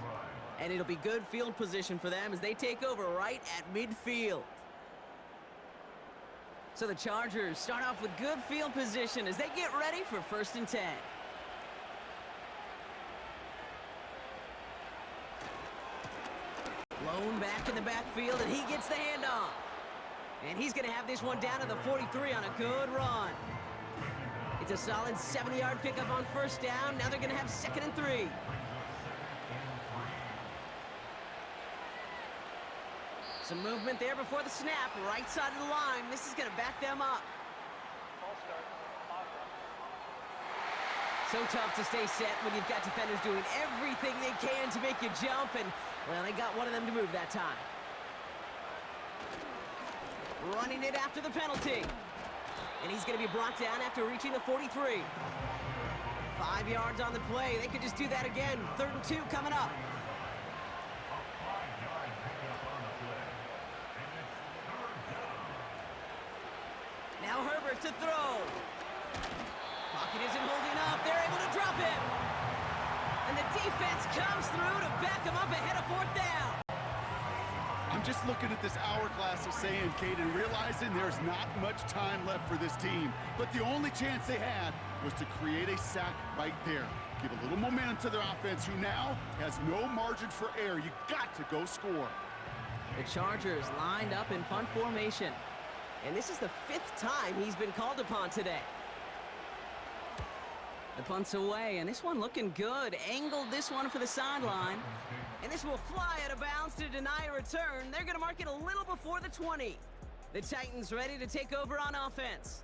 And it'll be good field position for them as they take over right at midfield. So the Chargers start off with good field position as they get ready for 1st and 10. Blown back in the backfield, and he gets the handoff. And he's going to have this one down to the 43 on a good run. It's a solid 70-yard pickup on 1st down. Now they're going to have 2nd and 3. Some movement there before the snap, right side of the line. This is going to back them up. Ball start. Offense. So tough to stay set when you've got defenders doing everything they can to make you jump, and, well, they got one of them to move that time. Running it after the penalty. And he's going to be brought down after reaching the 43. 5 yards on the play. They could just do that again. 3rd and 2 coming up. Now Herbert to throw. Pocket isn't holding up. They're able to drop him. And the defense comes through to back him up ahead of 4th down. I'm just looking at this hourglass of sand, Kate, and realizing there's not much time left for this team. But the only chance they had was to create a sack right there. Give a little momentum to their offense, who now has no margin for error. You got to go score. The Chargers lined up in punt formation. And this is the 5th time he's been called upon today. The punt's away, and this one looking good. Angled this one for the sideline. And this will fly out of bounds to deny a return. They're going to mark it a little before the 20. The Titans ready to take over on offense.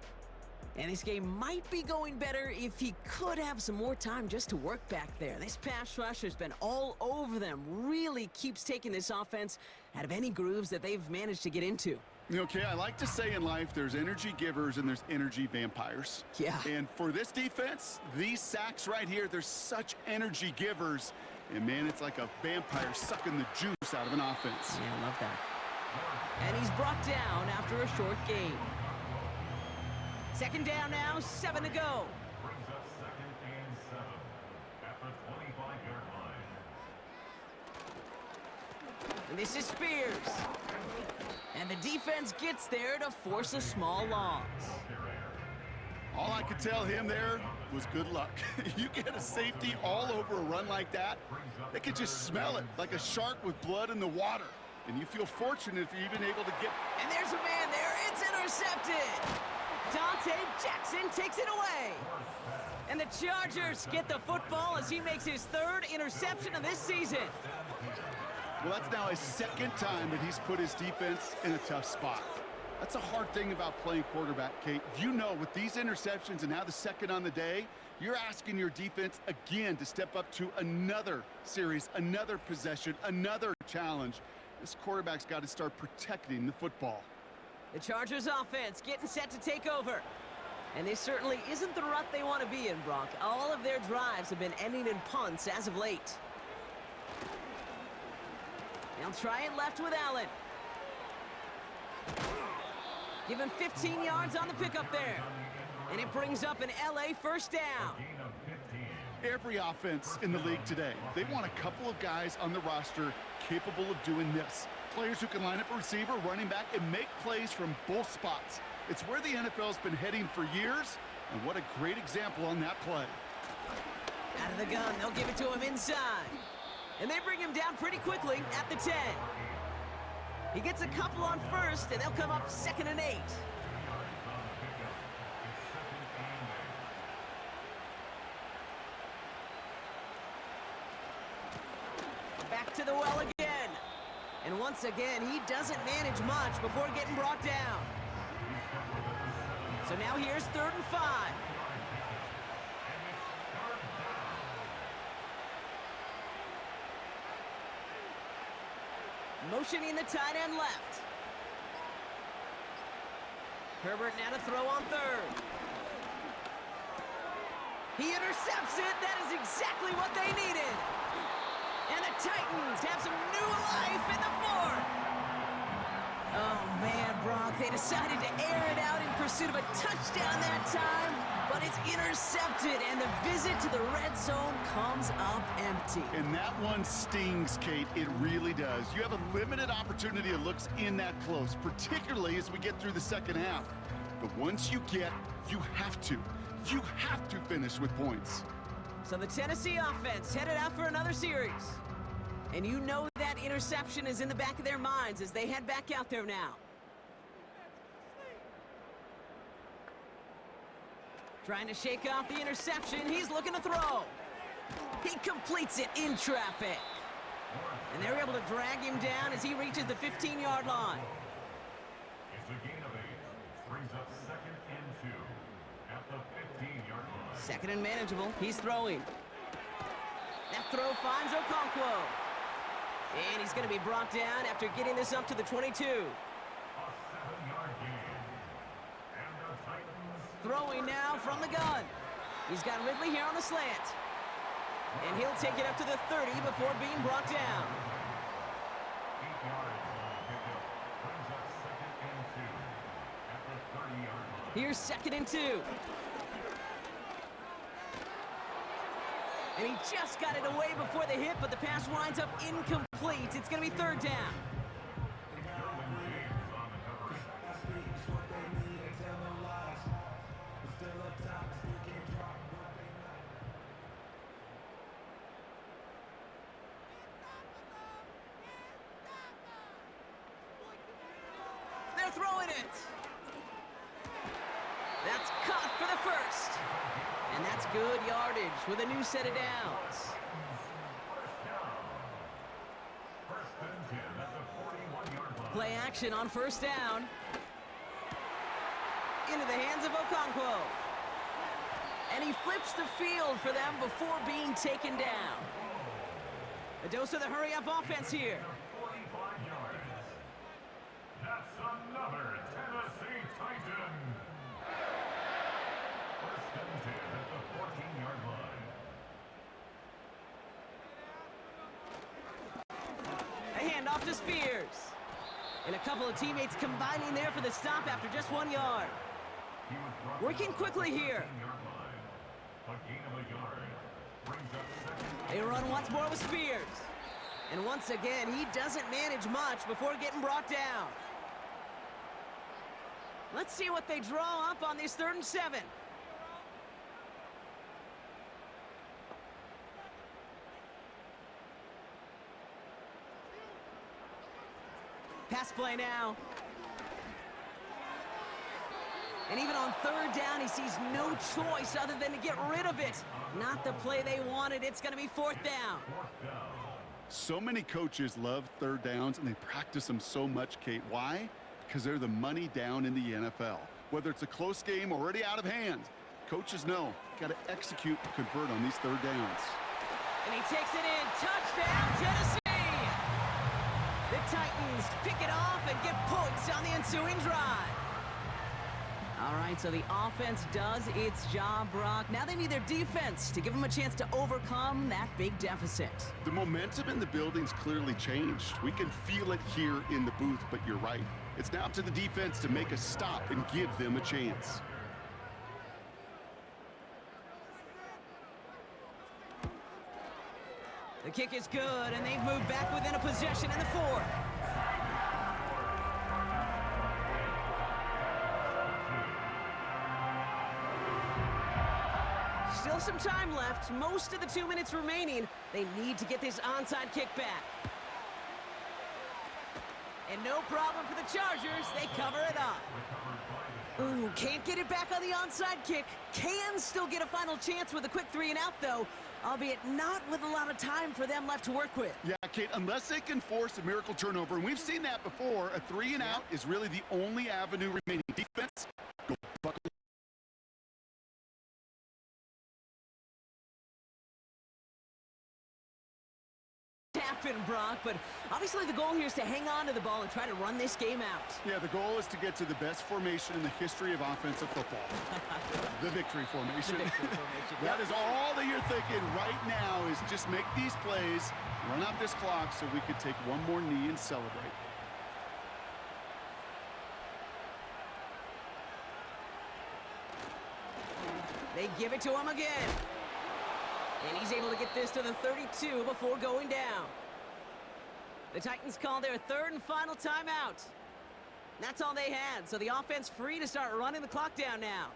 And this game might be going better if he could have some more time just to work back there. This pass rush has been all over them. Really keeps taking this offense out of any grooves that they've managed to get into. Okay, I like to say in life there's energy givers and there's energy vampires. Yeah. And for this defense, these sacks right here, they're such energy givers. And, man, it's like a vampire sucking the juice out of an offense. Yeah, I love that. And he's brought down after a short gain. 2nd down now, 7 to go. Brings us 2nd and 7 at the 25-yard line. And this is Spears. And the defense gets there to force a small loss. All I could tell him there was good luck. You get a safety all over a run like that, they could just smell it like a shark with blood in the water. And you feel fortunate if you're even able to get... And there's a man there. It's intercepted. Dante Jackson takes it away. And the Chargers get the football as he makes his 3rd interception of this season. Well, that's now his 2nd time that he's put his defense in a tough spot. That's a hard thing about playing quarterback, Kate. You know, with these interceptions and now the 2nd on the day, you're asking your defense again to step up to another series, another possession, another challenge. This quarterback's got to start protecting the football. The Chargers offense getting set to take over. And this certainly isn't the rut they want to be in, Brock. All of their drives have been ending in punts as of late. They'll try it left with Allen. Give him 15 yards on the pickup there. And it brings up an LA 1st down. Every offense in the league today, they want a couple of guys on the roster capable of doing this. Players who can line up a receiver, running back, and make plays from both spots. It's where the NFL's been heading for years, and what a great example on that play. Out of the gun, they'll give it to him inside. And they bring him down pretty quickly at the 10. He gets a couple on 1st, and they'll come up 2nd and 8. Back to the well again. And once again, he doesn't manage much before getting brought down. So now here's 3rd and 5. Motioning the tight end left. Herbert now to throw on 3rd. He intercepts it. That is exactly what they needed. And the Titans have some new life in the 4th. Oh, man, Brock, they decided to air it out in pursuit of a touchdown that time, but it's intercepted, and the visit to the red zone comes up empty. And that one stings, Kate. It really does. You have a limited opportunity that looks in that close, particularly as we get through the second half. But once you have to finish with points. So the Tennessee offense headed out for another series. And you know that interception is in the back of their minds as they head back out there now. Trying to shake off the interception. He's looking to throw. He completes it in traffic. And they're able to drag him down as he reaches the 15-yard line. It's a gain of 8. Brings up 2nd and 2 at the 15-yard line. Second and manageable. He's throwing. That throw finds Okonkwo. And he's going to be brought down after getting this up to the 22. A 7-yard gain. And the Titans Throwing now from the gun. He's got Ridley here on the slant. And he'll take it up to the 30 before being brought down. 8 yards on pickup. Brings up 2nd and 2 at the 30-yard line. Here's 2nd and 2. And he just got it away before the hit, but the pass winds up incomplete. It's going to be 3rd down. Derwin James on the cover. They're throwing it. That's caught for the first. And that's good yardage with a new set of downs. First and 10 at the 41-yard line. Play action on 1st down. Into the hands of Okonkwo. And he flips the field for them before being taken down. A dose of the hurry-up offense here. 45 yards. That's another Tennessee Titan. First and 10 at the 14-yard line. A handoff to Spears. And a couple of teammates combining there for the stop after just 1 yard. He was brought Working down quickly at the here. 15-yard line. A gain of a yard. Brings up 2nd. They run once more with Spears. And once again, he doesn't manage much before getting brought down. Let's see what they draw up on this 3rd and 7. Pass play now. And even on 3rd down, he sees no choice other than to get rid of it. Not the play they wanted. It's going to be 4th down. So many coaches love 3rd downs, and they practice them so much, Kate. Why? Because they're the money down in the NFL. Whether it's a close game already out of hand, coaches know got to execute and convert on these 3rd downs. And he takes it in. Touchdown, Tennessee! The Titans pick it off and get points on the ensuing drive. All right, so the offense does its job, Brock. Now they need their defense to give them a chance to overcome that big deficit. The momentum in the building's clearly changed. We can feel it here in the booth, but you're right. It's now up to the defense to make a stop and give them a chance. The kick is good, and they've moved back within a possession in the 4th. Still some time left. Most of the 2 minutes remaining. They need to get this onside kick back. And no problem for the Chargers. They cover it up. Ooh, can't get it back on the onside kick. Can still get a final chance with a quick 3 and out, though, albeit not with a lot of time for them left to work with. Yeah, Kate, unless they can force a miracle turnover, and we've seen that before, a 3 and out is really the only avenue remaining. Defense, go buckle. Happen, Brock, but obviously the goal here is to hang on to the ball and try to run this game out. Yeah, the goal is to get to the best formation in the history of offensive football. The victory formation. The victory formation. That is all that you're thinking right now is just make these plays, run out this clock so we could take one more knee and celebrate. They give it to him again. And he's able to get this to the 32 before going down. The Titans call their third and final timeout. That's all they had, so the offense free to start running the clock down now.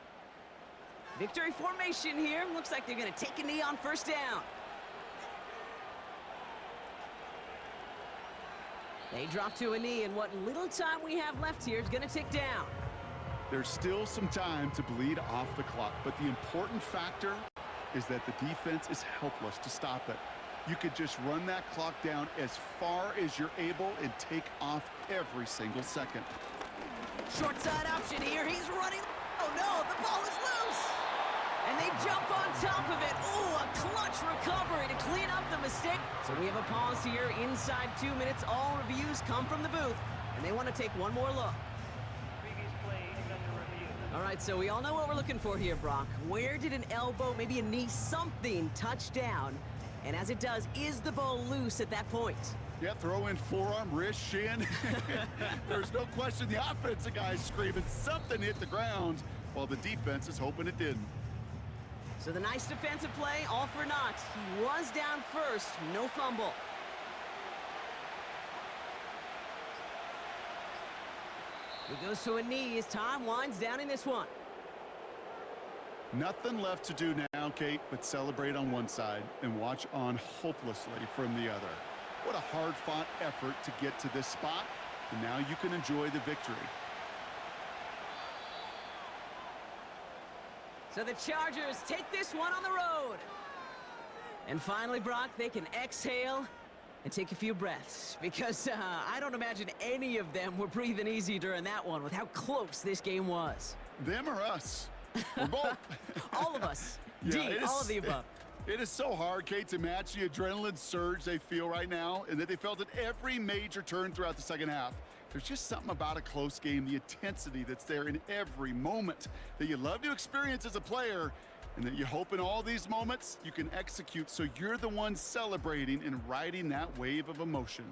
Victory formation here. Looks like they're going to take a knee on first down. They drop to a knee, and what little time we have left here is going to tick down. There's still some time to bleed off the clock, but the important factor is that the defense is helpless to stop it. You could just run that clock down as far as you're able and take off every single second. Short side option here. He's running. Oh, no, the ball is loose. And they jump on top of it. Ooh, a clutch recovery to clean up the mistake. So we have a pause here. Inside 2 minutes, all reviews come from the booth, and they want to take one more look. Previous play is under review. All right, so we all know what we're looking for here, Brock. Where did an elbow, maybe a knee, something touch down? And as it does, is the ball loose at that point? Yeah, throw in forearm, wrist, shin. There's no question the offensive guy's screaming something hit the ground while the defense is hoping it didn't. So the nice defensive play, all for naught. He was down first, no fumble. He goes to a knee as time winds down in this one. Nothing left to do now, Kate, but celebrate on one side and watch on hopelessly from the other. What a hard-fought effort to get to this spot, and now you can enjoy the victory. So the Chargers take this one on the road. And finally, Brock, they can exhale and take a few breaths, because I don't imagine any of them were breathing easy during that one with how close this game was. Them or us? We're both. All of us. Yeah, D, all of the above. It is so hard, Kate, to match the adrenaline surge they feel right now, and that they felt at every major turn throughout the second half. There's just something about a close game, the intensity that's there in every moment that you love to experience as a player, and that you hope in all these moments you can execute so you're the one celebrating and riding that wave of emotion.